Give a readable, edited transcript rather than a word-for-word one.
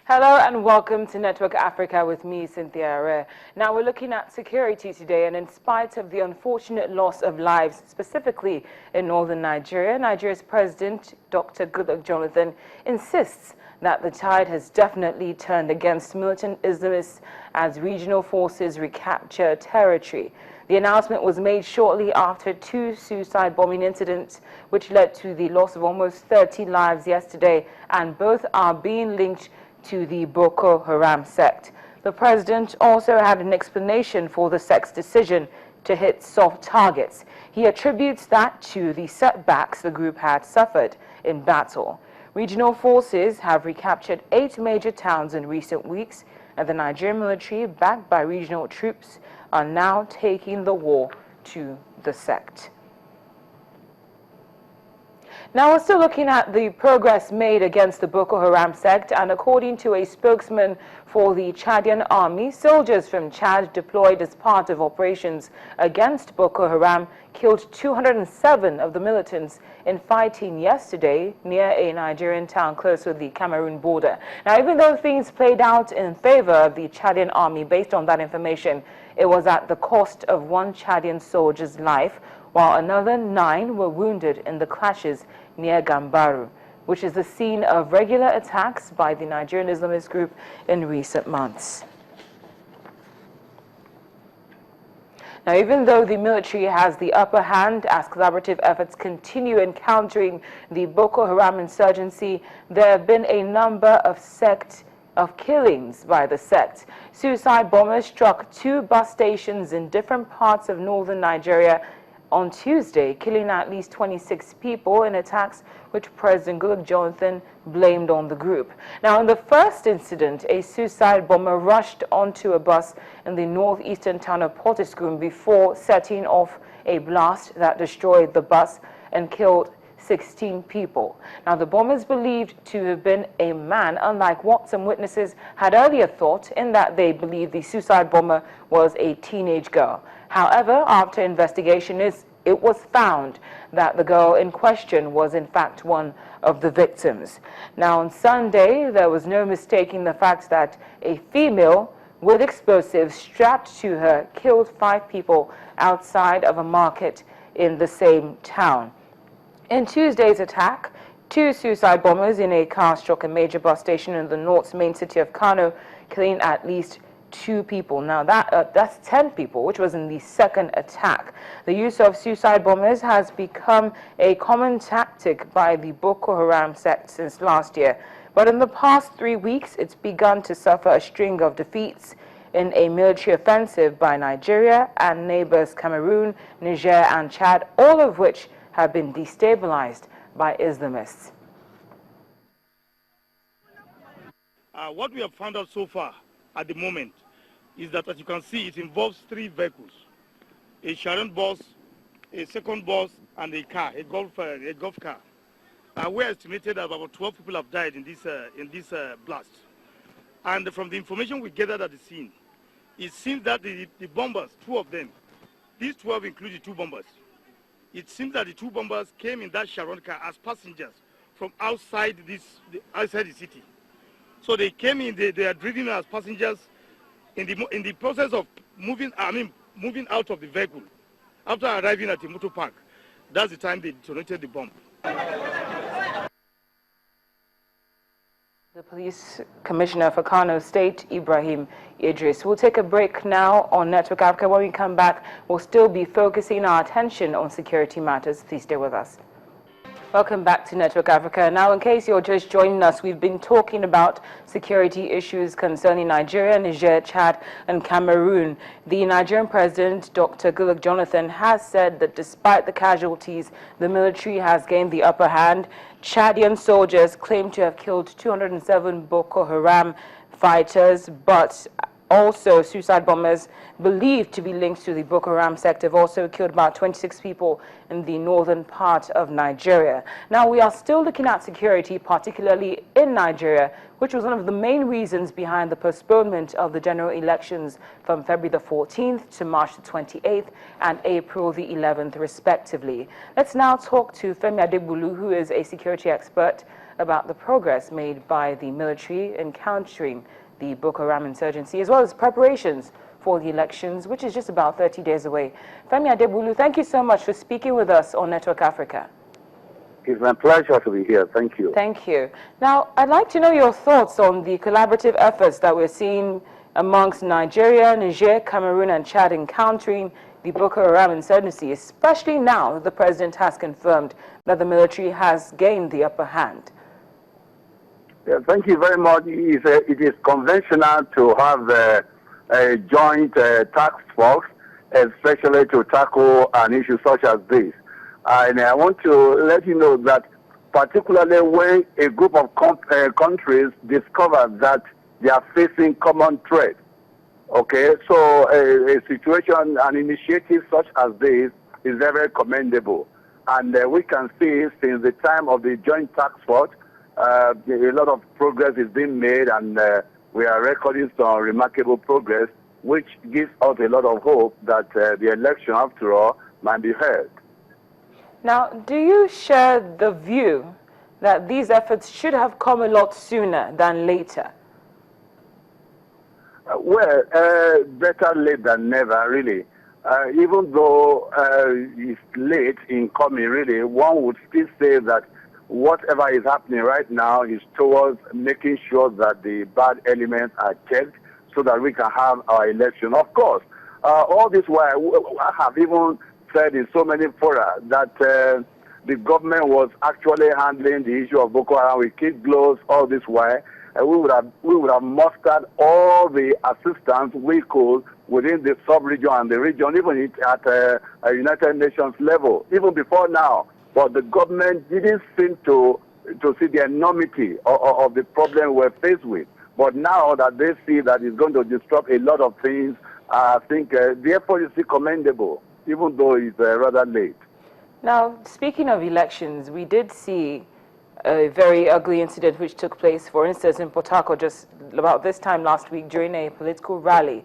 Hello and welcome to Network Africa with me, Cynthia Are. Now we're looking at security today, and in spite of the unfortunate loss of lives, specifically in northern Nigeria, Nigeria's President, Dr. Goodluck Jonathan, insists that the tide has definitely turned against militant Islamists as regional forces recapture territory. The announcement was made shortly after two suicide bombing incidents, which led to the loss of almost 30 lives yesterday, and both are being linked to the Boko Haram sect. The president also had an explanation for the sect's decision to hit soft targets. He attributes that to the setbacks the group had suffered in battle. Regional forces have recaptured 8 major towns in recent weeks, and the Nigerian military, backed by regional troops, are now taking the war to the sect. Now we're still looking at the progress made against the Boko Haram sect, and according to a spokesman for the Chadian army, soldiers from Chad deployed as part of operations against Boko Haram killed 207 of the militants in fighting yesterday near a Nigerian town close to the Cameroon border. Now, even though things played out in favor of the Chadian army based on that information, it was at the cost of one Chadian soldier's life, while another 9 were wounded in the clashes near Gambaru, which is the scene of regular attacks by the Nigerian Islamist group in recent months. Now, even though the military has the upper hand as collaborative efforts continue in countering the Boko Haram insurgency, there have been a number of killings by the sect. Suicide bombers struck 2 bus stations in different parts of northern Nigeria on Tuesday, killing at least 26 people in attacks which President Goodluck Jonathan blamed on the group. Now, in the first incident, a suicide bomber rushed onto a bus in the northeastern town of Potiskum before setting off a blast that destroyed the bus and killed 16 people. Now, the bomber is believed to have been a man, unlike what some witnesses had earlier thought, in that they believed the suicide bomber was a teenage girl. However, after investigation, it was found that the girl in question was in fact one of the victims. Now, on Sunday, there was no mistaking the fact that a female with explosives strapped to her killed 5 people outside of a market in the same town. In Tuesday's attack, 2 suicide bombers in a car struck a major bus station in the north's main city of Kano, killing at least 2 people. Now that's 10 people, which was in the second attack. The use of suicide bombers has become a common tactic by the Boko Haram sect since last year. But in the past 3 weeks, it's begun to suffer a string of defeats in a military offensive by Nigeria and neighbors Cameroon, Niger, and Chad, all of which have been destabilized by Islamists. What we have found out so far at the moment is that, as you can see, it involves 3 vehicles: a Sharon bus, a second bus, and a car, a golf car. We estimated that about 12 people have died in this blast. And from the information we gathered at the scene, it seems that the bombers, 2 of them, these 12 included 2 bombers. It seems that the 2 bombers came in that Sharon car as passengers from outside the city. So they came in, they are driven as passengers. In the process of moving out of the vehicle, after arriving at the motor park, that's the time they detonated the bomb. The police commissioner for Kano State, Ibrahim Idris. We'll take a break now on Network Africa. When we come back, we'll still be focusing our attention on security matters. Please stay with us. Welcome back to Network Africa. Now, in case you're just joining us, we've been talking about security issues concerning Nigeria, Niger, Chad, and Cameroon. The Nigerian president, Dr. Goodluck Jonathan, has said that despite the casualties, the military has gained the upper hand. Chadian soldiers claim to have killed 207 Boko Haram fighters, but also suicide bombers believed to be linked to the Boko Haram sect have also killed about 26 people in the northern part of Nigeria. Now, we are still looking at security, particularly in Nigeria, which was one of the main reasons behind the postponement of the general elections from February the 14th to March the 28th and April the 11th, respectively. Let's now talk to Femi Adebulu, who is a security expert about the progress made by the military in countering the Boko Haram insurgency, as well as preparations for the elections, which is just about 30 days away. Femi Adebulu, thank you so much for speaking with us on Network Africa. It's my pleasure to be here. Thank you. Thank you. Now, I'd like to know your thoughts on the collaborative efforts that we're seeing amongst Nigeria, Niger, Cameroon, and Chad in countering the Boko Haram insurgency, especially now that the president has confirmed that the military has gained the upper hand. Yeah, thank you very much. It is conventional to have a joint task force, especially to tackle an issue such as this. And I want to let you know that particularly when a group of countries discover that they are facing common threat, okay, so a situation, an initiative such as this is very, very commendable. And we can see since the time of the joint task force, a lot of progress is being made, and we are recording some remarkable progress, which gives us a lot of hope that the election, after all, might be held. Now, do you share the view that these efforts should have come a lot sooner than later? Well, better late than never, really. Even though it's late in coming, really, one would still say that whatever is happening right now is towards making sure that the bad elements are checked so that we can have our election. Of course, all this while, I have even said in so many fora that the government was actually handling the issue of Boko Haram with kid gloves all this while. We would have mustered all the assistance we could within the sub-region and the region, even at a United Nations level, even before now. But the government didn't seem to see the enormity of the problem we're faced with. But now that they see that it's going to disrupt a lot of things, I think the effort is still commendable, even though it's rather late. Now, speaking of elections, we did see a very ugly incident which took place, for instance, in Port Harcourt just about this time last week during a political rally.